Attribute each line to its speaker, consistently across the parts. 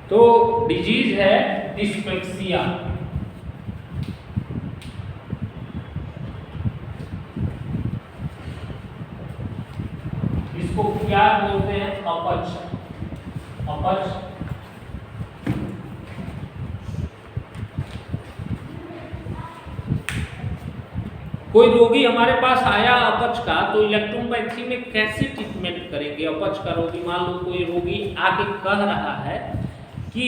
Speaker 1: तो डिजीज है डिस्पेप्सिया। इसको क्या बोलते हैं? अपच। अपच कोई रोगी हमारे पास आया अपच का, तो इलेक्ट्रोपैथी में कैसे ट्रीटमेंट करेंगे? अपच का रोगी, मान लो कोई रोगी आके कह रहा है कि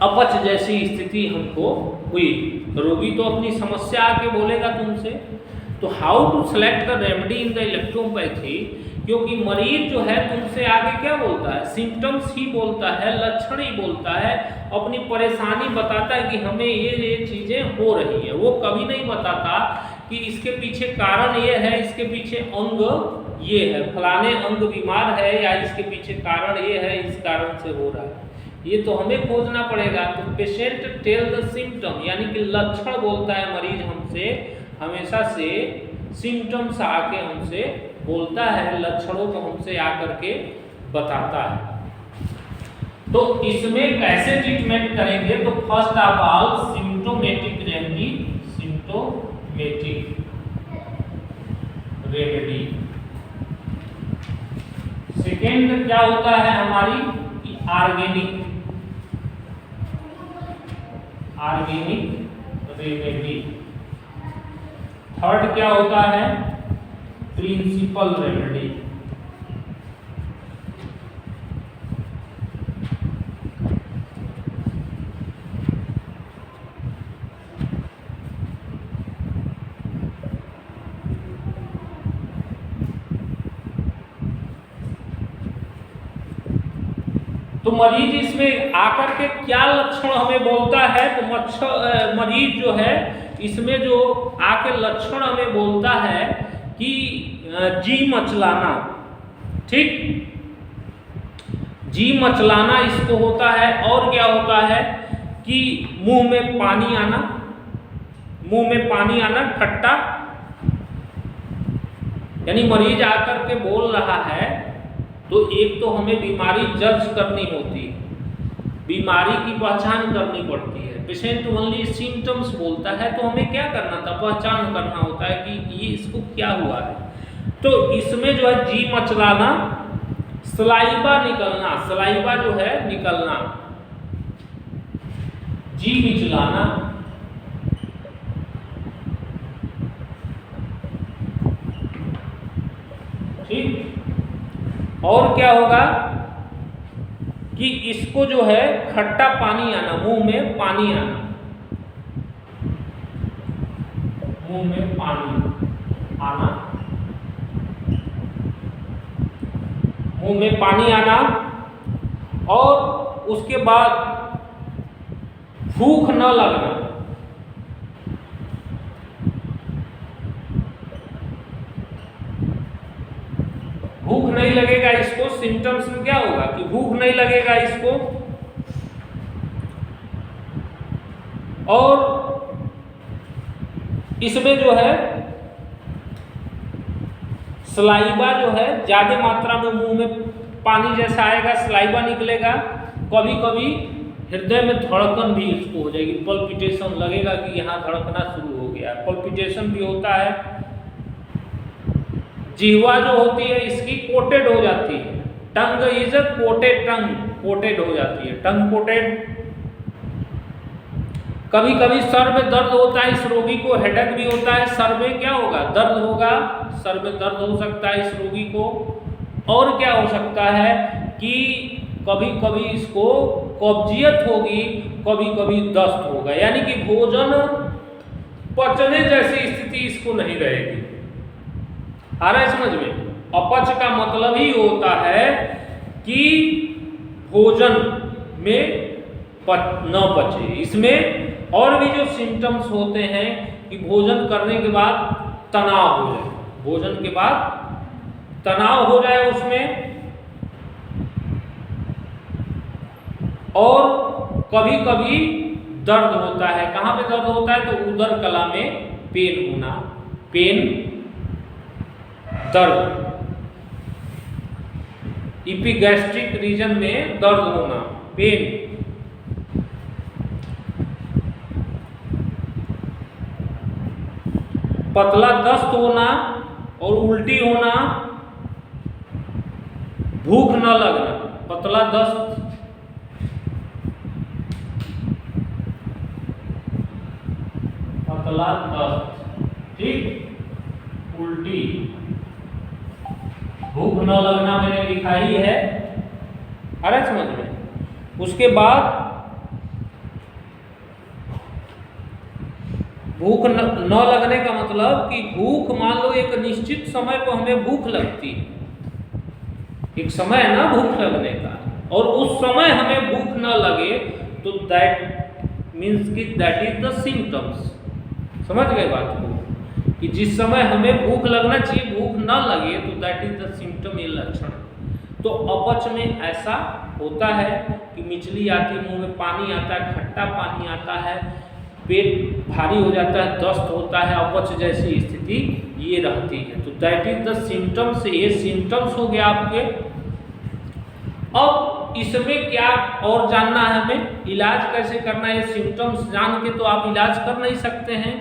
Speaker 1: अपच जैसी स्थिति हमको हुई, रोगी तो अपनी समस्या आके बोलेगा तुमसे। तो how to select the remedy in the electropathy, क्योंकि मरीज जो है तुमसे आगे क्या बोलता है? सिम्टम्स ही बोलता है, लक्षण ही बोलता है, अपनी परेशानी बताता है कि हमें ये चीजें हो रही है। वो कभी नहीं बताता कि इसके पीछे कारण ये है, इसके पीछे अंग ये है, फलाने अंग बीमार है, या इसके पीछे कारण ये है, इस कारण से हो रहा है। ये तो हमें खोजना पड़ेगा। तो पेशेंट टेल द सिम्टम, यानी कि लक्षण बोलता है मरीज हमसे, हमेशा से सिम्टम्स आके हमसे बोलता है, लक्षणों को हमसे आकर के बताता है। तो इसमें कैसे ट्रीटमेंट करेंगे? तो first of all symptomatic remedy, symptomatic remedy. Second क्या होता है हमारी? Organic, organic remedy. थर्ड क्या होता है? Principal remedy. तो मरीज इसमें आकर के क्या लक्षण हमें बोलता है? तो मरीज जो है इसमें जो आके लक्षण हमें बोलता है कि जी मचलाना, ठीक, जी मचलाना इसको होता है। और क्या होता है कि मुंह में पानी आना, मुंह में पानी आना, खट्टा, यानी मरीज आकर के बोल रहा है। तो एक तो हमें बीमारी जज करनी होती है, बीमारी की पहचान करनी पड़ती है। पेशेंट ओनली सिम्टम्स बोलता है, तो हमें क्या करना था? पहचान करना होता है कि ये इसको क्या हुआ है। तो इसमें जो है जी मचलाना, सलाइवा निकलना, सलाइवा जो है निकलना, जी मिचलाना, ठीक। और क्या होगा कि इसको जो है खट्टा पानी आना, मुंह में पानी आना, मुंह में पानी आना, मुंह में पानी आना। और उसके बाद भूख न लगना, भूख नहीं लगेगा इसको। सिम्टम्स में क्या होगा कि भूख नहीं लगेगा इसको। और इसमें जो है सलाइवा जो है ज्यादा मात्रा में मुंह में पानी जैसा आएगा, सलाइवा निकलेगा। कभी कभी हृदय में धड़कन भी इसको हो जाएगी, पल्पिटेशन लगेगा कि यहाँ धड़कना शुरू हो गया। पल्पिटेशन भी होता है। जिह्वा जो होती है इसकी कोटेड हो जाती है, tongue is coated, tongue coated हो जाती है, टंग कोटेड। कभी कभी सर में दर्द होता है, इस रोगी को हेडेक भी होता है, सर में क्या होगा? दर्द होगा, सर में दर्द हो सकता है इस रोगी को। और क्या हो सकता है कि कभी कभी इसको कब्जियत होगी, कभी कभी दस्त होगा, यानी कि भोजन पचने जैसी स्थिति इसको नहीं रहेगी। आ रहा है समझ में? अपच का मतलब ही होता है कि भोजन में न पचे। इसमें और भी जो सिम्टम्स होते हैं कि भोजन करने के बाद तनाव हो जाए, भोजन के बाद तनाव हो जाए उसमें। और कभी कभी दर्द होता है। कहाँ पे दर्द होता है? तो उदर कला में पेन होना, पेन, दर्द। इपिगैस्ट्रिक रीजन में दर्द होना, पेन। पतला दस्त होना और उल्टी होना, भूख न लगना। पतला दस्त, पतला दस्त, ठीक, उल्टी, भूख न लगना मैंने लिखा ही है, आ रहा है समझ में। उसके बाद भूख न लगने का मतलब कि भूख, मान लो एक निश्चित समय पर हमें भूख लगती है, एक समय है ना भूख लगने का, और उस समय हमें भूख न लगे तो दैट मीन्स कि दैट इज द सिम्टम्स। समझ गए बात को, कि जिस समय हमें भूख लगना चाहिए भूख न लगे तो दैट इज द सिम्टम, ये लक्षण। तो अपच में ऐसा होता है कि मिचली आती, मुंह में पानी आता है, खट्टा पानी आता है, पेट भारी हो जाता है, दस्त होता है, अपच जैसी स्थिति ये रहती है। तो दैट इज द सिम्टम्स, ये सिम्टम्स हो गया आपके। अब इसमें क्या और जानना है हमें, इलाज कैसे करना है। सिम्टम्स जान के तो आप इलाज कर नहीं सकते हैं,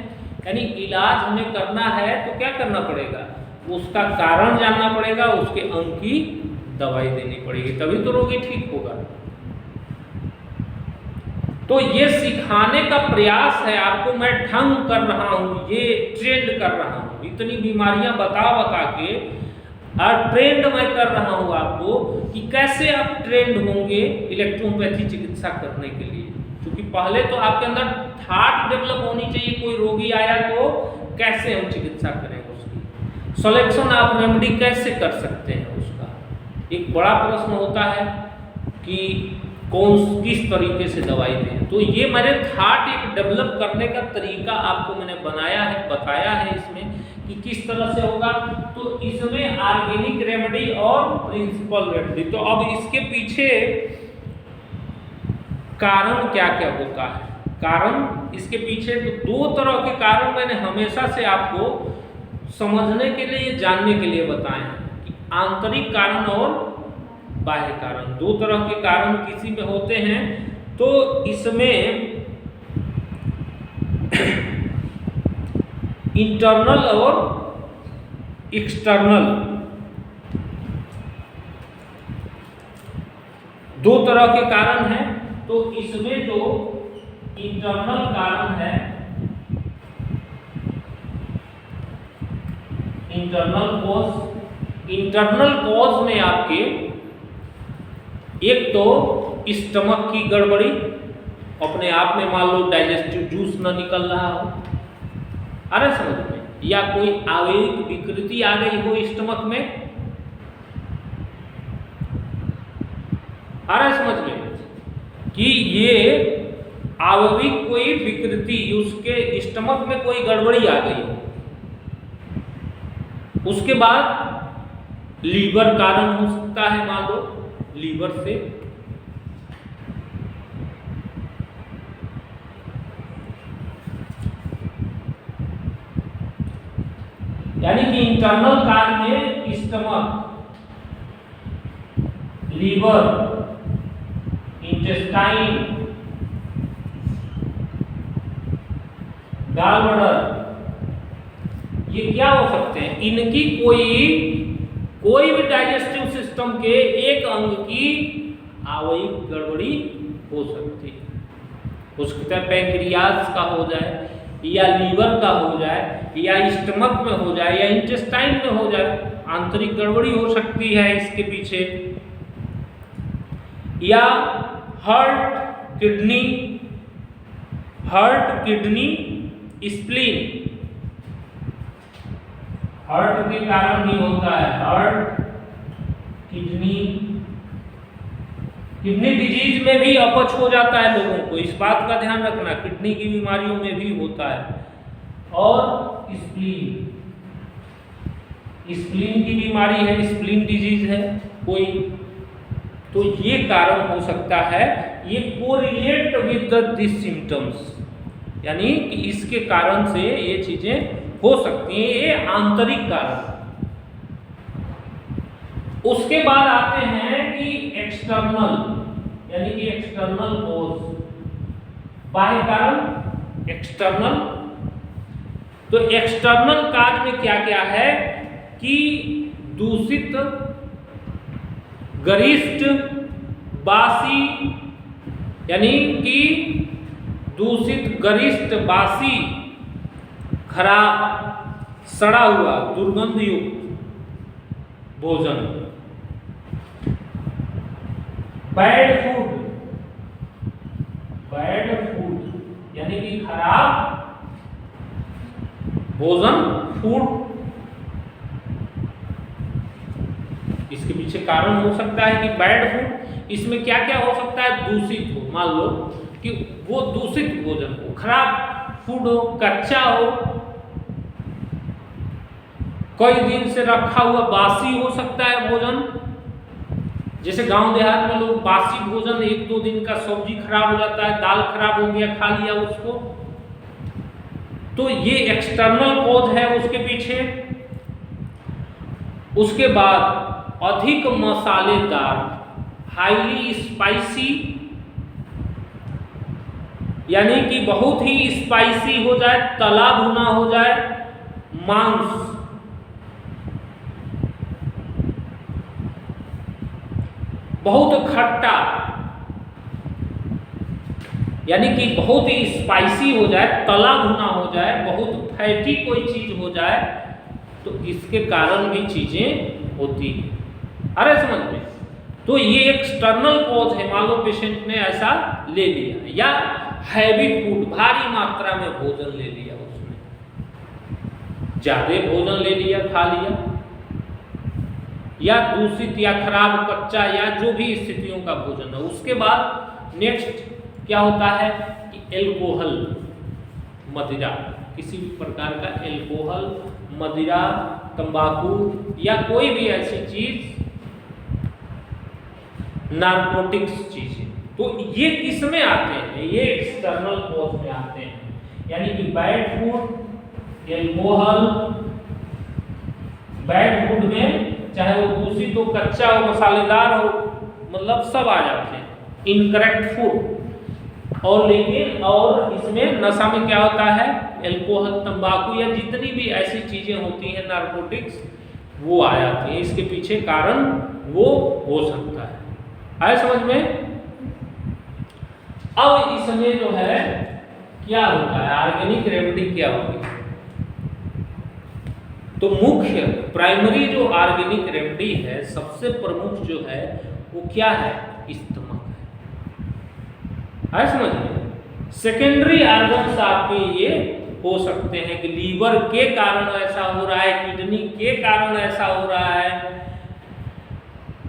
Speaker 1: यानी इलाज हमें करना है तो क्या करना पड़ेगा, उसका कारण जानना पड़ेगा, उसके अंग की दवाई देनी पड़ेगी, तभी तो रोगी ठीक होगा। तो ये सिखाने का प्रयास है आपको, मैं ढंग कर रहा हूँ, ये ट्रेंड कर रहा हूँ, इतनी बीमारियां बता बता के और ट्रेंड मैं कर रहा हूँ आपको कि कैसे आप ट्रेंड होंगे इलेक्ट्रोपैथी चिकित्सा करने के लिए। क्योंकि पहले तो आपके अंदर थाट डेवलप होनी चाहिए, कोई रोगी आया तो कैसे हम चिकित्सा करें, उसकी सिलेक्शन ऑफ रेमेडी कैसे कर सकते हैं, उसका एक बड़ा प्रश्न होता है कि कौन किस तरीके से दवाई दें। तो ये मैंने थाट एक डेवलप करने का तरीका आपको मैंने बनाया है, बताया है इसमें कि किस तरह से होगा। तो इसमें ऑर्गेनिक रेमेडी और प्रिंसिपल रेमेडी, तो अब इसके पीछे कारण क्या क्या होता है, कारण इसके पीछे तो दो तरह के कारण मैंने हमेशा से आपको समझने के लिए, जानने के लिए बताए हैं कि आंतरिक कारण और बाह्य कारण, दो तरह के कारण किसी में होते हैं। तो इसमें इंटरनल और एक्सटर्नल दो तरह के कारण हैं। तो इसमें जो इंटरनल कारण है, इंटरनल कॉज में आपके एक तो स्टमक की गड़बड़ी, अपने आप में मान लो डाइजेस्टिव जूस न निकल रहा हो, अरे समझ में, या कोई आवयविक विकृति आ गई हो स्टमक में, अरे समझ में कि ये आवयविक कोई विकृति, उसके स्टमक में कोई गड़बड़ी आ गई। उसके बाद लीवर कारण हो सकता है, मान लो लीवर से, यानी कि इंटरनल कारण में stomach, liver, intestine, gall bladder, ये क्या हो सकते हैं, इनकी कोई भी डाइजेस्टिव सिस्टम के एक अंग की आवयविक गड़बड़ी हो सकती है। हो सकता है पैंक्रियाज का हो जाए, या लीवर का हो जाए, या स्टमक में हो जाए, या इंटेस्टाइन में हो जाए, आंतरिक गड़बड़ी हो सकती है इसके पीछे, या हार्ट, किडनी, स्प्लीन, हार्ट के कारण भी होता है, हार्ट, किडनी डिजीज में भी अपच हो जाता है लोगों को, इस बात का ध्यान रखना, किडनी की बीमारियों में भी होता है। और स्प्लीन की बीमारी है, स्प्लीन डिजीज है कोई, तो ये कारण हो सकता है, ये कोरिलेट विद दिस सिम्टम्स, यानी कि इसके कारण से ये चीजें हो सकती हैं, ये आंतरिक कारण। उसके बाद आते हैं एक्सटर्नल, यानी कि एक्सटर्नल कोज, बाह्य कारण एक्सटर्नल। तो एक्सटर्नल काज में क्या क्या है कि दूषित, गरिष्ठ, बासी, यानी कि दूषित, गरिष्ठ, बासी, खराब, सड़ा हुआ, दुर्गंध युक्त भोजन। बैड फूड, बैड फूड यानी कि खराब भोजन, फूड। इसके पीछे कारण हो सकता है कि बैड फूड, इसमें क्या क्या हो सकता है, दूषित हो, मान लो कि वो दूषित भोजन हो, खराब फूड हो, कच्चा हो, कई दिन से रखा हुआ बासी हो सकता है भोजन। जैसे गांव देहात में लोग बासी भोजन, 1-2 दिन का सब्जी खराब हो जाता है, दाल खराब हो गया, खा लिया उसको, तो ये एक्सटर्नल कॉज है उसके पीछे। उसके बाद अधिक मसालेदार, हाईली स्पाइसी, यानी कि बहुत ही स्पाइसी हो जाए, तला भुना हो जाए, मांस, बहुत खट्टा, यानी कि बहुत ही स्पाइसी हो जाए, तला भुना हो जाए, बहुत फैटी कोई चीज हो जाए, तो इसके कारण भी चीजें होती हैं। अरे समझ में? तो ये एक्सटर्नल कॉज है। मान लो पेशेंट ने ऐसा ले लिया, या हैवी फूड, भारी मात्रा में भोजन ले लिया, उसने ज्यादा भोजन ले लिया, खा लिया, या दूषित या खराब, कच्चा, या जो भी स्थितियों का भोजन है। उसके बाद नेक्स्ट क्या होता है कि एल्कोहल, मदिरा, किसी भी प्रकार का एल्कोहल, मदिरा, तंबाकू, या कोई भी ऐसी चीज, नारकोटिक्स चीजें, तो ये किस में आते हैं, ये एक्सटर्नल कॉज में आते हैं। यानी कि bad food, alcohol, bad food में चाहे वो दूषित हो, कच्चा हो, मसालेदार हो, मतलब सब आ जाते हैं। इनकरेक्ट फूड, और लेकिन और इसमें नशा में क्या होता है, एल्कोहल, तंबाकू, या जितनी भी ऐसी चीजें होती हैं नारकोटिक्स, वो आ जाती हैं। इसके पीछे कारण वो हो सकता है। आए समझ में? अब इसमें जो है क्या होता है, ऑर्गेनिक रेमेडी क्या होगी? तो मुख्य प्राइमरी जो ऑर्गेनिक रेमेडी है, सबसे प्रमुख जो है वो क्या है, स्टमक है। समझ में? सेकेंडरी ऑर्गन्स आपके ये हो सकते हैं कि लीवर के कारण ऐसा हो रहा है, किडनी के कारण ऐसा हो रहा है,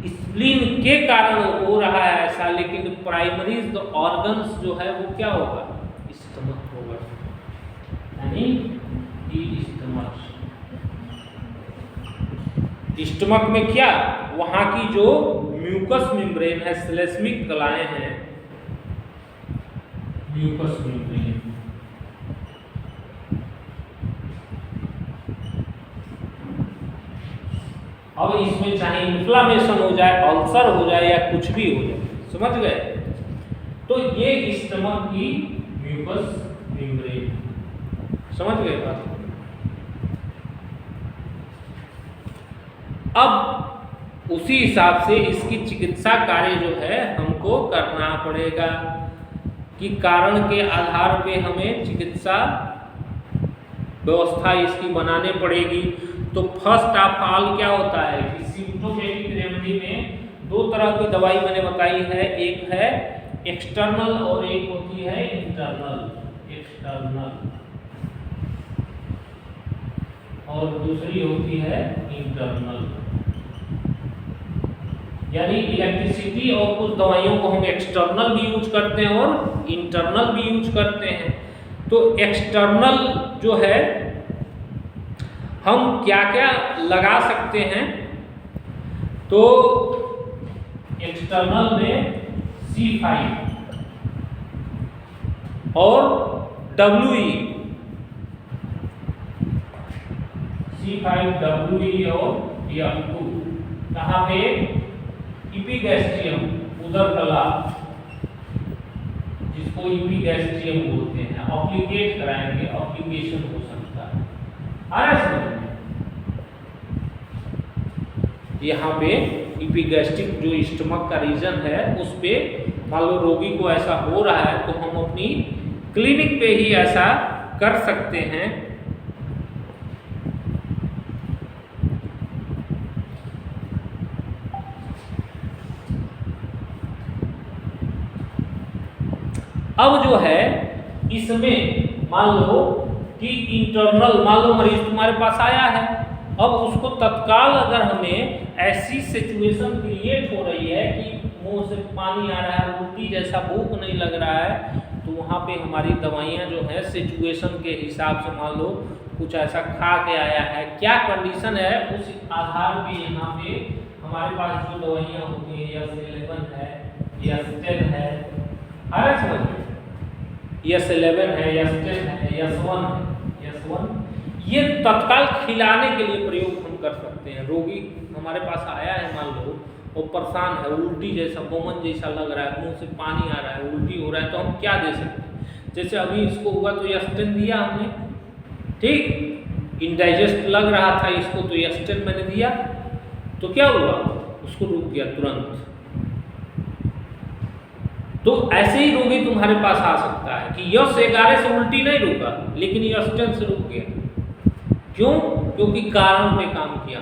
Speaker 1: स्प्लीन के कारण हो रहा है ऐसा, लेकिन प्राइमरी ऑर्गन्स जो है वो क्या होगा, स्टमक होगा, यानी स्टमक। स्टमक में क्या, वहां की जो म्यूकस मेम्ब्रेन है, श्लेष्मिक कलाएं हैं, म्यूकस मेम्ब्रेन, अब इसमें चाहे इन्फ्लामेशन हो जाए, अल्सर हो जाए, या कुछ भी हो जाए, समझ गए? तो ये स्टमक की म्यूकस मेम्ब्रेन, समझ गए बात? अब उसी हिसाब से इसकी चिकित्सा कार्य जो है हमको करना पड़ेगा, कि कारण के आधार पे हमें चिकित्सा व्यवस्था इसकी बनाने पड़ेगी। तो फर्स्ट ऑफ ऑल क्या होता है कि सिम्प्टोमेटिक रेमेडी में 2 तरह की दवाई मैंने बताई है, एक है एक्सटर्नल और एक होती है इंटरनल। एक्सटर्नल और दूसरी होती है इंटरनल, यानी इलेक्ट्रिसिटी और कुछ दवाइयों को हम एक्सटर्नल भी यूज करते हैं और इंटरनल भी यूज करते हैं। तो एक्सटर्नल जो है हम क्या क्या लगा सकते हैं, तो एक्सटर्नल में C5 और WE, C5 WE और F2, कहाँ पे, इपिगैस्ट्रियम, उदर कला, जिसको इपिगैस्ट्रियम बोलते हैं, ऑब्लिगेट कराएंगे, ऑब्लिगेशन हो सकता है। आ रहा समझ में? यहाँ पे इपिगैस्ट्रिक जो स्टमक का रीजन है उस पे मान लो रोगी को ऐसा हो रहा है तो हम अपनी क्लिनिक पे ही ऐसा कर सकते हैं। अब जो है इसमें मान लो कि इंटरनल, मान लो मरीज तुम्हारे पास आया है, अब उसको तत्काल अगर हमें ऐसी सिचुएशन क्रिएट हो रही है कि मुंह से पानी आ रहा है, उल्टी जैसा भूख नहीं लग रहा है, तो वहाँ पे हमारी दवाइयाँ जो है सिचुएशन के हिसाब से मान लो कुछ ऐसा खा के आया है, क्या कंडीशन है उस आधार पे यहाँ पे हमारे पास जो दवाइयाँ होती हैं, S11 है, S10 है, आ रहा समझ में, S11 है, S10 है, S1 है, S1, ये तत्काल खिलाने के लिए प्रयोग हम कर सकते हैं। रोगी हमारे पास आया है मान लो वो परेशान है, उल्टी जैसा बोमन जैसा लग रहा है, मुंह से पानी आ रहा है, उल्टी हो रहा है, तो हम क्या दे सकते हैं? जैसे अभी इसको हुआ तो S10 दिया हमने, ठीक, इंडाइजेस्ट लग रहा था इसको तो S10 मैंने दिया, तो क्या हुआ, उसको रुक गया तुरंत। तो ऐसे ही रोगी तुम्हारे पास आ सकता है कि S11 से उल्टी नहीं रुका लेकिन S10 से रुक गया। क्यों? क्योंकि कारण पे काम किया।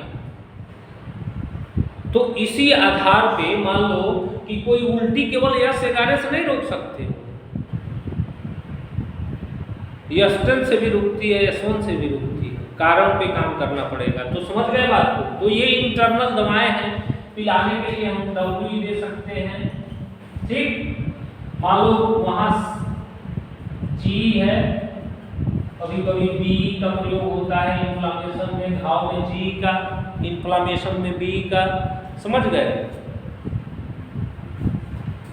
Speaker 1: तो इसी आधार पे मान लो कि कोई उल्टी केवल S11 से नहीं रोक सकते, S10 से भी रुकती है, S1 से भी रुकती है, कारण पे काम करना पड़ेगा। तो समझ गए बात को? तो ये इंटरनल दवाएं हैं, पिलाने के लिए हम WE दे सकते हैं, ठीक। मान लो वहां G है, कभी कभी B का प्रयोग होता है इन्फ्लामेशन में, घाव में G का, इन्फ्लामेशन में B का, समझ गए।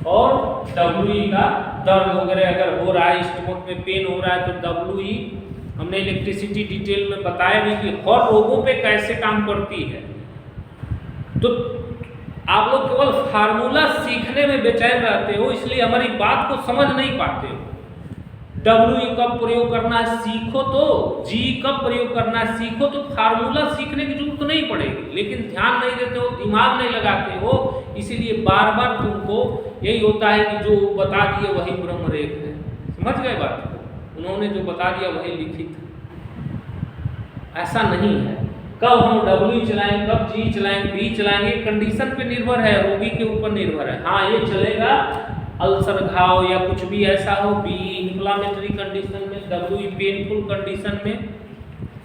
Speaker 1: और WE का दर्द वगैरह अगर हो रहा है, स्टमक में पेन हो रहा है तो WE हमने इलेक्ट्रिसिटी डिटेल में बताया भी कि हर रोगों पे कैसे काम करती है। तो आप लोग केवल फार्मूला सीखने में बेचैन रहते हो, इसलिए हमारी बात को समझ नहीं पाते हो। WE कब प्रयोग करना है सीखो, तो G कब प्रयोग करना है सीखो, तो फार्मूला सीखने की जरूरत नहीं पड़ेगी। लेकिन ध्यान नहीं देते हो, दिमाग नहीं लगाते हो, इसीलिए बार बार तुमको यही होता है कि जो बता दिए वही ब्रह्मरेख है। समझ गए बात को? उन्होंने जो बता दिया वही लिखित, ऐसा नहीं है। कब हम WE चलाएंगे, कब G चलाएंगे, B चलाएंगे, कंडीशन पे निर्भर है, रोगी के ऊपर निर्भर है। हाँ ये चलेगा अल्सर घाव या कुछ भी ऐसा हो, B इन्फ्लामेटरी कंडीशन में, WE पेनफुल कंडीशन में,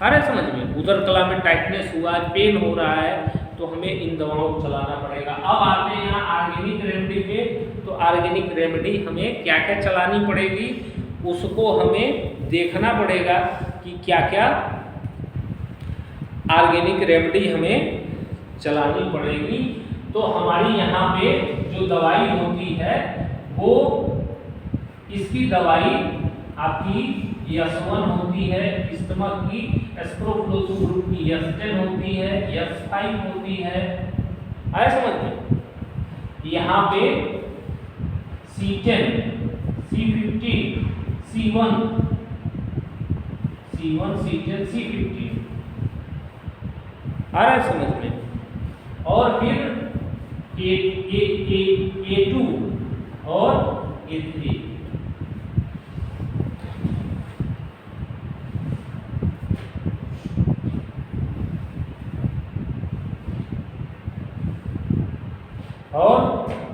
Speaker 1: अरे समझ में, उदर कला में टाइटनेस हुआ है, पेन हो रहा है, तो हमें इन दवाओं को चलाना पड़ेगा। अब आते हैं यहाँ ऑर्गेनिक रेमेडी पे। तो ऑर्गेनिक रेमेडी हमें क्या क्या चलानी पड़ेगी, उसको हमें देखना पड़ेगा कि क्या क्या ऑर्गेनिक रेमेडी हमें चलानी पड़ेगी। तो हमारी यहाँ पे जो दवाई होती है वो, इसकी दवाई आपकी S1 होती है, स्टमक की, एस्प्रोफ्लोसो ग्रुप की S10 होती है, S5 होती है, आया समझ में। यहाँ पे C10, C15, C1, C10, C15 आ रहा है समझ में। और फिर A2 और A3, और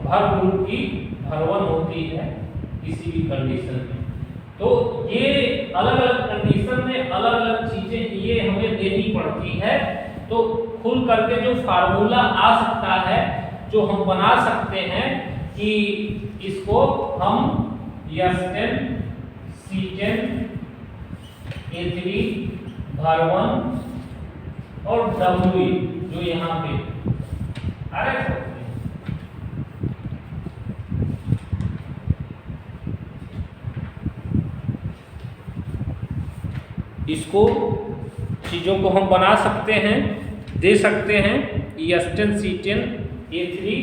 Speaker 1: भर ग्रुप की भर1 होती है किसी भी कंडीशन में। तो ये अलग अलग कंडीशन में अलग अलग चीजें ये हमें देनी पड़ती है। तो खुल करके जो फार्मूला आ सकता है, जो हम बना सकते हैं कि इसको हम S10, C10, A3, भर1 और WE जो यहाँ पे आ रहा है, इसको चीज़ों को हम बना सकते हैं, दे सकते हैं। S10, C10, A3,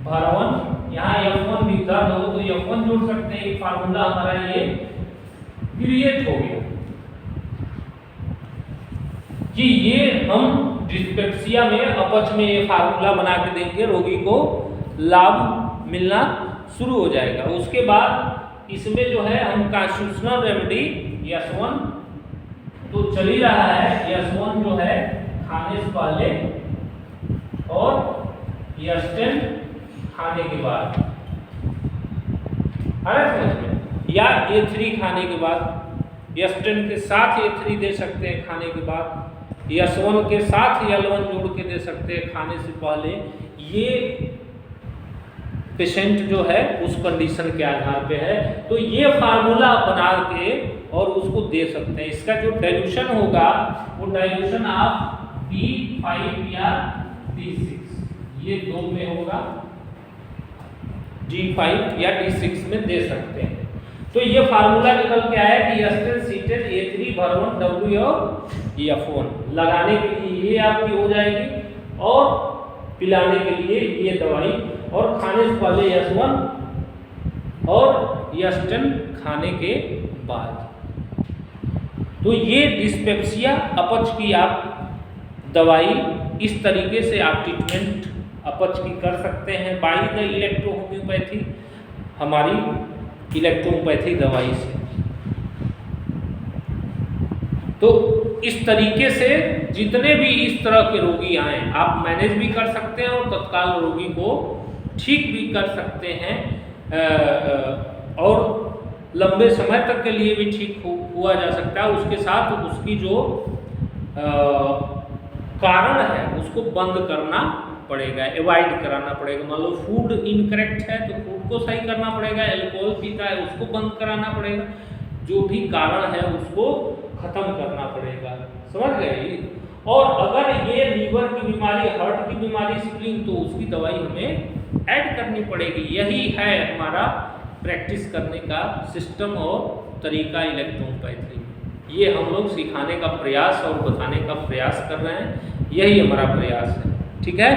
Speaker 1: भर1 यहाँ F1 भी दर्द हो तो F1 जोड़ सकते हैं। एक फार्मूला हमारा ये क्रिएट हो गया कि ये हम डिस्पेप्सिया में अपच में ये फार्मूला बना के देंगे, रोगी को लाभ मिलना शुरू हो जाएगा। उसके बाद इसमें जो है हम कॉन्स्टिट्यूशनल रेमेडी S1 तो चल ही रहा है, S1 जो है खाने से पहले और S10 खाने के बाद, समझ में, या A3 खाने के बाद, S10 के साथ A3 दे सकते हैं खाने के बाद, S1 के साथ L1 जोड़ के दे सकते हैं खाने से पहले। ये पेशेंट जो है उस कंडीशन के आधार पे है, तो ये फार्मूला बना के और उसको दे सकते हैं। इसका जो डाइल्यूशन होगा वो डाइल्यूशन आप D5 या D6 ये दो में होगा, D5 या D6 में दे सकते हैं। तो ये फार्मूला निकल के आया कि S10 C10 A3 भर1 W और F1 लगाने के लिए ये आपकी हो जाएगी और पिलाने के लिए ये दवाई, और खाने से पहले S1 और S10 खाने के बाद। तो ये डिस्पेप्सिया अपच की आप दवाई इस तरीके से आप ट्रीटमेंट अपच की कर सकते हैं बाई द इलेक्ट्रोहोम्योपैथी, हमारी इलेक्ट्रोपैथी दवाई से। तो इस तरीके से जितने भी इस तरह के रोगी आए आप मैनेज भी कर सकते हैं और तत्काल रोगी को ठीक भी कर सकते हैं, और लंबे समय तक के लिए भी ठीक हुआ जा सकता है। उसके साथ उसकी जो कारण है उसको बंद करना पड़ेगा, अवॉइड कराना पड़ेगा। मान लो फूड इनकरेक्ट है तो फूड को सही करना पड़ेगा, अल्कोहल पीता है उसको बंद कराना पड़ेगा, जो भी कारण है उसको खत्म करना पड़ेगा, समझ गए। और अगर ये लीवर की बीमारी, हार्ट की बीमारी, स्प्लीन, तो उसकी दवाई हमें ऐड करनी पड़ेगी। यही है हमारा प्रैक्टिस करने का सिस्टम और तरीका इलेक्ट्रोपैथी। ये हम लोग सिखाने का प्रयास और बताने का प्रयास कर रहे हैं, यही हमारा प्रयास है, ठीक है।